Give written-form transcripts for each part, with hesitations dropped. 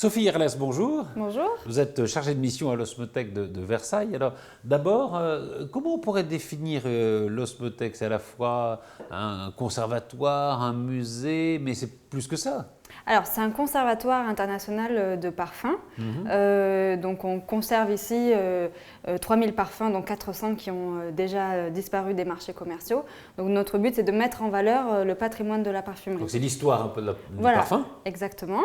Sophie Herlès, bonjour. Bonjour. Vous êtes chargée de mission à l'Osmothèque de Versailles. Alors, d'abord, comment on pourrait définir l'Osmothèque? C'est à la fois un conservatoire, un musée, mais c'est plus que ça. Alors, c'est un conservatoire international de parfums. Donc, on conserve ici 3000 parfums, dont 400 qui ont déjà disparu des marchés commerciaux. Donc, notre but, c'est de mettre en valeur le patrimoine de la parfumerie. Donc, c'est l'histoire un peu du voilà, parfum. Exactement.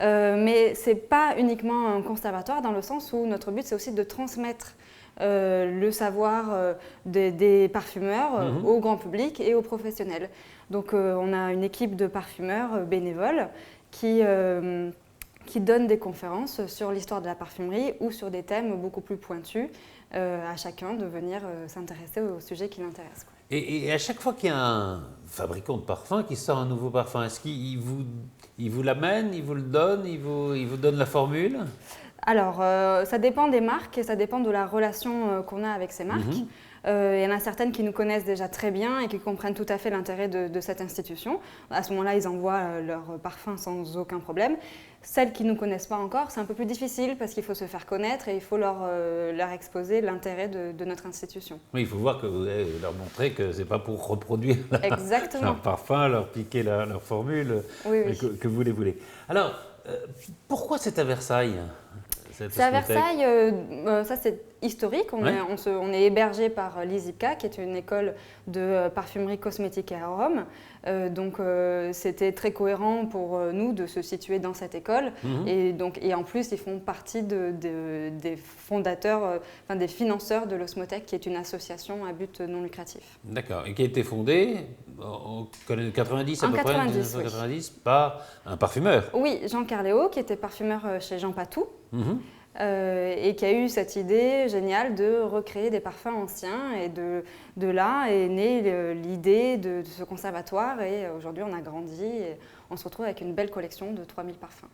Mais ce n'est pas uniquement un conservatoire, dans le sens où notre but, c'est aussi de transmettre le savoir des parfumeurs au grand public et aux professionnels. Donc, on a une équipe de parfumeurs bénévoles qui donne des conférences sur l'histoire de la parfumerie ou sur des thèmes beaucoup plus pointus, à chacun de venir s'intéresser au sujet qui l'intéresse. Et à chaque fois qu'il y a un fabricant de parfum qui sort un nouveau parfum, est-ce qu'il vous l'amène, il vous le donne, il vous donne la formule? Alors, ça dépend des marques et ça dépend de la relation qu'on a avec ces marques. Il y en a certaines qui nous connaissent déjà très bien et qui comprennent tout à fait l'intérêt de cette institution. À ce moment-là, ils envoient leur parfum sans aucun problème. Celles qui ne nous connaissent pas encore, c'est un peu plus difficile parce qu'il faut se faire connaître et il faut leur exposer l'intérêt de notre institution. Oui, il faut voir que vous allez leur montrer que ce n'est pas pour reproduire leur parfum, leur piquer leur formule, oui. que vous les voulez. Alors, pourquoi c'est à Versailles? C'est à Versailles, ça c'est historique, on est hébergé par l'ISIPCA qui est une école de parfumerie cosmétique et arômes. Donc c'était très cohérent pour nous de se situer dans cette école et en plus ils font partie des fondateurs, des financeurs de l'Osmothèque qui est une association à but non lucratif. D'accord, et qui a été fondée en 90 à peu près, 1990 par un parfumeur. Oui, Jean Carléo qui était parfumeur chez Jean Patou. Et qui a eu cette idée géniale de recréer des parfums anciens et de là est née l'idée de ce conservatoire et aujourd'hui on a grandi et on se retrouve avec une belle collection de 3000 parfums.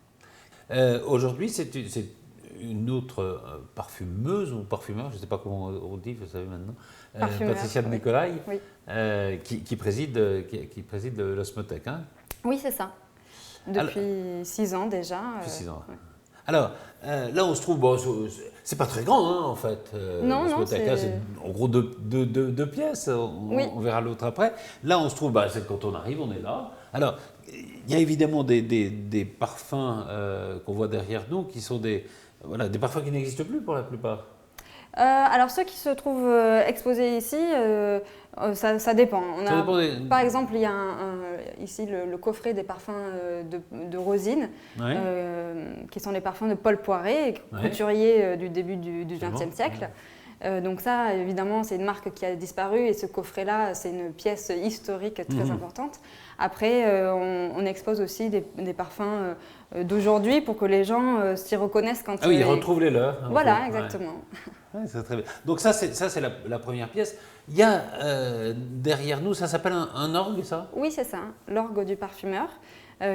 Aujourd'hui c'est une autre parfumeuse ou parfumeur, je ne sais pas comment on dit, vous savez maintenant, Patricia de Nicolai, qui préside l'Osmothèque. Hein? Oui, c'est ça. Depuis 6 ans déjà. Depuis 6 ans. Ouais. Alors, là, on se trouve, bon, c'est pas très grand, hein, en fait. Non, c'est en gros deux pièces, on verra l'autre après. Là, on se trouve, c'est quand on arrive, on est là. Alors, il y a évidemment des parfums qu'on voit derrière nous, qui sont des parfums qui n'existent plus pour la plupart. Alors, ceux qui se trouvent exposés ici, ça dépend. Par exemple, il y a ici le coffret des parfums de Rosine, qui sont les parfums de Paul Poiret, couturier du début du XXe siècle. Donc ça, évidemment, c'est une marque qui a disparu et ce coffret-là, c'est une pièce historique très importante. Après, on expose aussi des parfums d'aujourd'hui pour que les gens s'y reconnaissent quand ils retrouvent les leurs. Voilà, exactement. Ouais, c'est très bien. Donc ça, c'est la première pièce. Il y a derrière nous, ça s'appelle un orgue, ça? Oui, c'est ça, l'orgue du parfumeur,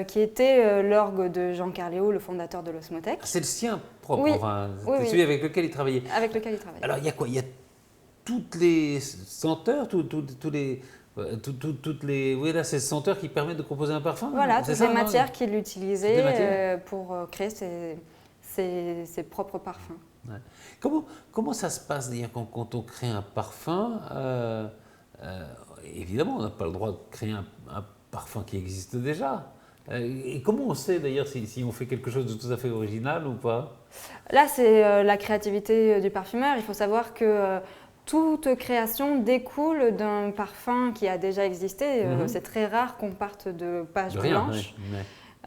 qui était l'orgue de Jean Carléo, le fondateur de l'Osmothèque. C'est le sien propre, oui. C'est celui avec lequel il travaillait. Avec lequel il travaillait. Alors il y a quoi? Il y a toutes les senteurs, ces senteurs qui permettent de composer un parfum? Voilà, toutes les matières qu'il utilisait pour créer ses propres parfums. Ouais. Comment ça se passe d'ailleurs quand on crée un parfum? Évidemment, on n'a pas le droit de créer un parfum qui existe déjà. Et comment on sait d'ailleurs si on fait quelque chose de tout à fait original ou pas? Là, c'est la créativité du parfumeur. Il faut savoir que toute création découle d'un parfum qui a déjà existé. C'est très rare qu'on parte de pages blanches.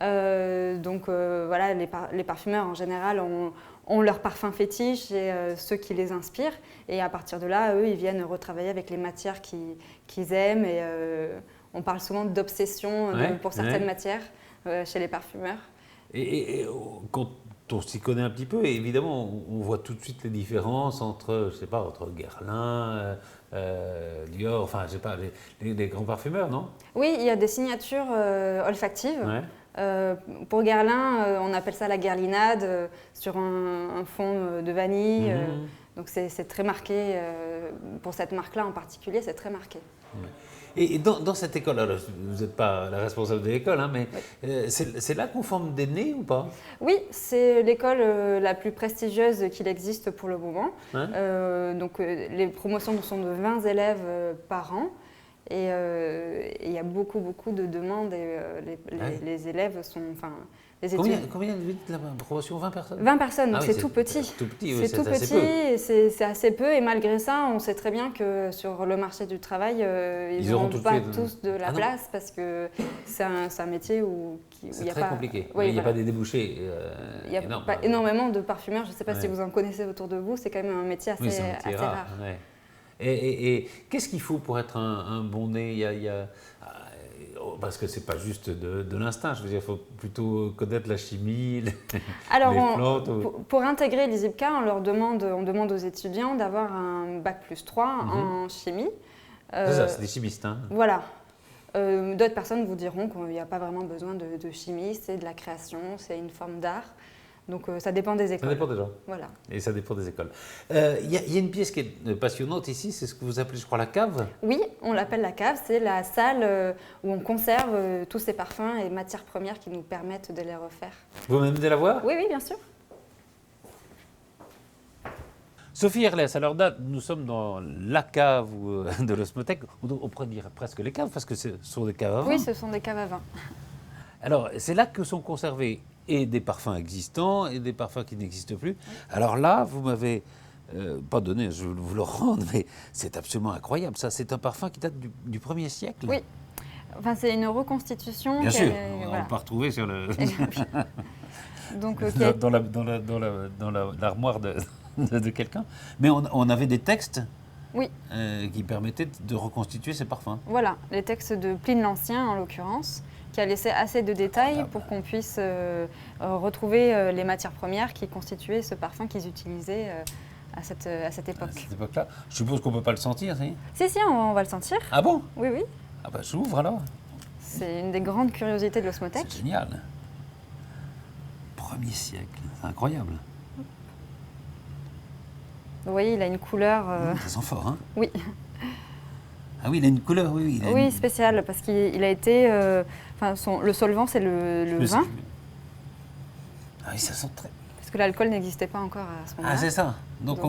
Donc voilà, les parfumeurs en général ont leur parfum fétiche et ceux qui les inspirent. Et à partir de là, eux, ils viennent retravailler avec les matières qu'ils aiment. Et on parle souvent d'obsession pour certaines matières chez les parfumeurs. Et quand on s'y connaît un petit peu, évidemment, on voit tout de suite les différences entre Guerlain, Dior, enfin, je sais pas, les grands parfumeurs, non? Oui, il y a des signatures olfactives. Pour Guerlain, on appelle ça la guerlinade, sur un fond de vanille. Donc c'est très marqué, pour cette marque-là en particulier, c'est très marqué. Et dans cette école, alors vous n'êtes pas la responsable de l'école, hein, mais c'est là qu'on forme des nez ou pas? Oui, c'est l'école la plus prestigieuse qu'il existe pour le moment. Hein, donc les promotions sont de 20 élèves par an. Et il y a beaucoup de demandes et les élèves sont... Combien de la promotion? 20 personnes? 20 personnes, donc c'est tout petit. Tout petit, c'est tout petit, c'est assez peu. Et malgré ça, on sait très bien que sur le marché du travail, ils n'auront pas tous de la place parce que c'est un métier où il n'y a pas... compliqué. Oui, il n'y a pas des débouchés il n'y a pas énormément de parfumeurs. Je ne sais pas si vous en connaissez autour de vous. C'est quand même un métier assez rare. Ouais. Et qu'est-ce qu'il faut pour être un bon nez? Parce que c'est pas juste de l'instinct, je veux dire, il faut plutôt connaître la chimie, les plantes. Pour intégrer l'ISIPCA, on demande aux étudiants d'avoir un bac+3 en chimie. C'est ça, c'est des chimistes. Hein. Voilà. D'autres personnes vous diront qu'il n'y a pas vraiment besoin de chimie, c'est de la création, c'est une forme d'art. Donc ça dépend des écoles. Ça dépend des gens. Voilà. Et ça dépend des écoles. Il y a une pièce qui est passionnante ici, c'est ce que vous appelez, je crois, la cave. Oui, on l'appelle la cave. C'est la salle où on conserve tous ces parfums et matières premières qui nous permettent de les refaire. Vous m'aimez la voir? Oui, bien sûr. Sophie Herlès, alors là, nous sommes dans la cave de l'Osmothèque. On pourrait dire presque les caves, parce que ce sont des caves à vin. Oui, ce sont des caves à vin. Alors, c'est là que sont conservés et des parfums existants et des parfums qui n'existent plus. Alors là, vous m'avez pas donné, je vais vous le rendre, mais c'est absolument incroyable. Ça, c'est un parfum qui date du 1er siècle. Oui. Enfin, c'est une reconstitution. Bien sûr, on va pas retrouver sur le... Donc, dans l'armoire de quelqu'un. Mais on avait des textes qui permettaient de reconstituer ces parfums. Voilà, les textes de Pline l'Ancien, en l'occurrence, qui a laissé assez de détails pour qu'on puisse retrouver les matières premières qui constituaient ce parfum qu'ils utilisaient à cette époque. À cette époque-là. Je suppose qu'on ne peut pas le sentir, si? Si, on va le sentir. Ah bon? Oui. Ah bah j'ouvre alors. C'est une des grandes curiosités de l'Osmothèque. C'est génial. 1er siècle, c'est incroyable. Vous voyez, il a une couleur... Ça sent fort, hein? Oui. Ah oui, il a une couleur, oui. Oui, spéciale, parce qu'il a été... le solvant, c'est le vin. Ah oui, ça sent très... Parce que l'alcool n'existait pas encore à ce moment-là. Ah, c'est ça. Donc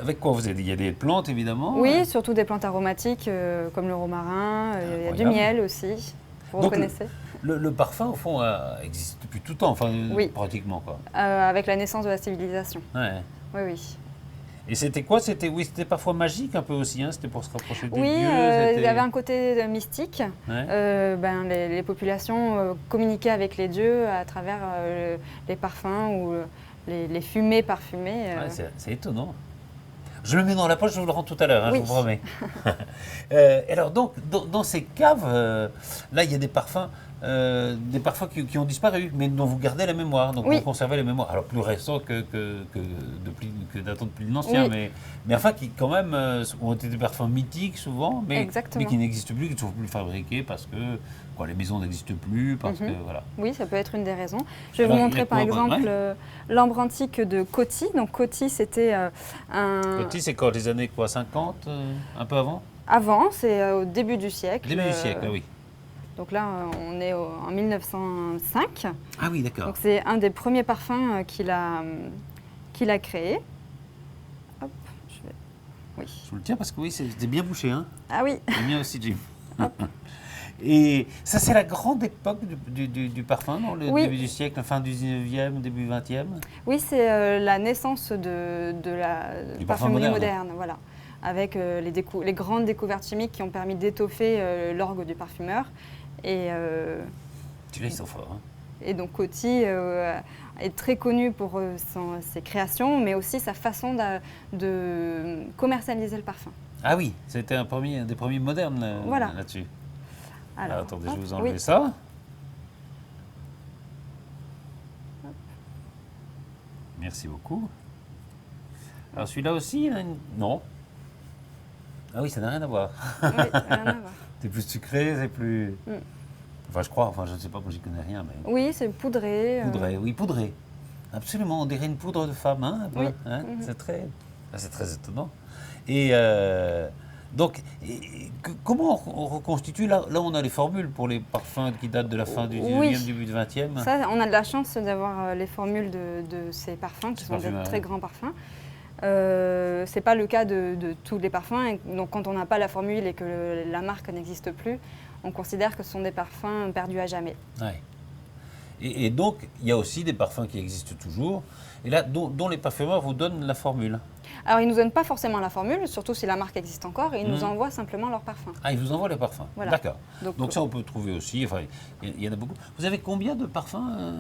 avec quoi vous avez dit? Il y a des plantes, évidemment. Oui, surtout des plantes aromatiques, comme le romarin. Il y a du miel aussi. Vous reconnaissez? Le parfum, au fond, existe depuis tout le temps, pratiquement, quoi. Avec la naissance de la civilisation. Ouais. Oui. Et c'était quoi? C'était parfois magique un peu aussi, hein? C'était pour se rapprocher des dieux. Oui, il y avait un côté mystique. Ouais. Les populations communiquaient avec les dieux à travers les parfums ou les fumées parfumées. C'est étonnant. Je le mets dans la poche, je vous le rends tout à l'heure, je vous promets. Alors donc, dans ces caves, là, il y a des parfums qui ont disparu, mais dont vous gardez la mémoire, donc vous conservez la mémoire. Alors plus récents que datant de Pline l'Ancien, mais enfin qui quand même ont été des parfums mythiques souvent, mais qui n'existent plus, qui ne sont plus fabriqués parce que les maisons n'existent plus, parce que voilà. Oui, ça peut être une des raisons. Je vais vous montrer par exemple l'ambre antique de Coty. Donc Coty, c'était Coty, c'est quoi, les années 50, un peu avant? Avant, c'est au début du siècle. Début du siècle, oui. Donc là, on est en 1905. Ah oui, d'accord. Donc c'est un des premiers parfums qu'il a créé. Hop, je vous le tiens parce que oui, c'était bien bouché, hein. Ah oui. C'est bien aussi, Jim. Et ça, c'est la grande époque du parfum, non? Le début du siècle, fin du 19e, début 20e? Oui, c'est la naissance de la parfumerie moderne, voilà. Avec les grandes découvertes chimiques qui ont permis d'étoffer l'orgue du parfumeur. Et ils sont forts, hein. Et donc Coty est très connu pour ses créations, mais aussi sa façon de commercialiser le parfum. Ah oui, c'était un des premiers modernes là-dessus. Alors, attendez, je vais vous enlever ça. Hop. Merci beaucoup. Alors celui-là aussi, non. Ah oui, ça n'a rien à voir. Oui, rien à voir. C'est plus sucré, c'est plus... Enfin, je crois, je ne sais pas, moi j'y connais rien. Mais... Oui, c'est poudré. Poudré. Absolument, on dirait une poudre de femme, hein, un peu. Oui. Hein, c'est très étonnant. Et Donc, comment on reconstitue là, on a les formules pour les parfums qui datent de la fin du 19e, début du 20e. Ça, on a de la chance d'avoir les formules de ces parfums, qui sont des très grands parfums. Ce n'est pas le cas de tous les parfums. Et donc, quand on n'a pas la formule et que la marque n'existe plus, on considère que ce sont des parfums perdus à jamais. Ouais. Et donc, il y a aussi des parfums qui existent toujours, et là, dont les parfumeurs vous donnent la formule. Alors, ils ne nous donnent pas forcément la formule, surtout si la marque existe encore, et ils nous envoient simplement leurs parfums. Ah, ils vous envoient les parfums, voilà. D'accord. Donc ça, on peut trouver aussi, enfin, il y en a beaucoup. Vous avez combien de parfums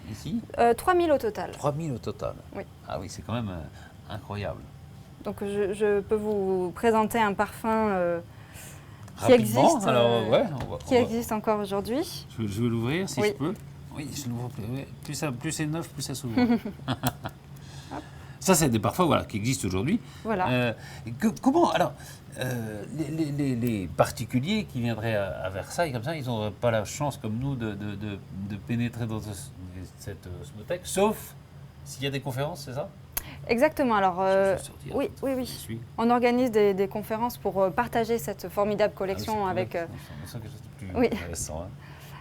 ici 3000 au total. 3000 au total. Oui. Ah oui, c'est quand même incroyable. Donc, je peux vous présenter un parfum qui existe encore aujourd'hui. Je vais l'ouvrir si je peux. Oui, je l'ouvre. Plus c'est neuf, plus ça s'ouvre. Ça, c'est des parfums qui existent aujourd'hui. Voilà. Comment, alors, les particuliers qui viendraient à Versailles, comme ça, ils n'auraient pas la chance, comme nous, de pénétrer dans cette osmothèque, sauf s'il y a des conférences, c'est ça? Exactement. Alors, oui. On organise des conférences pour partager cette formidable collection avec. C'est quelque chose de plus intéressant. Hein.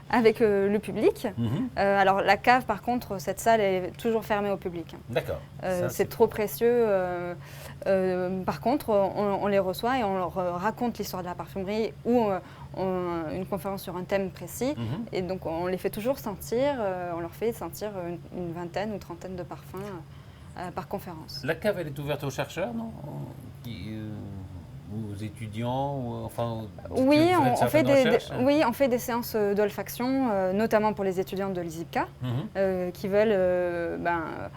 Avec le public. Alors la cave, par contre, cette salle est toujours fermée au public. D'accord. C'est trop précieux. Par contre, on les reçoit et on leur raconte l'histoire de la parfumerie ou une conférence sur un thème précis. Et donc on les fait toujours sentir, on leur fait sentir une vingtaine ou trentaine de parfums par conférence. La cave, elle est ouverte aux chercheurs, non? Aux étudiants, oui, on fait des séances d'olfaction, notamment pour les étudiants de l'ISIPCA, qui veulent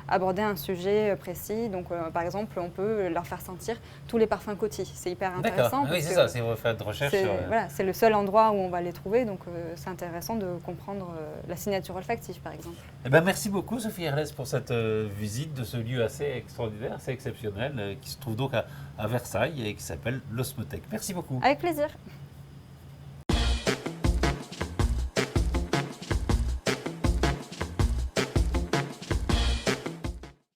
aborder un sujet précis. Donc, par exemple, on peut leur faire sentir tous les parfums Coty. C'est hyper intéressant. D'accord, oui, c'est ça, c'est faire de recherche. C'est le seul endroit où on va les trouver, donc c'est intéressant de comprendre la signature olfactive, par exemple. Eh ben, merci beaucoup, Sophie Herlès, pour cette visite de ce lieu assez extraordinaire, assez exceptionnel, qui se trouve donc à Versailles et qui s'appelle l'Osmothèque. Merci beaucoup. Avec plaisir.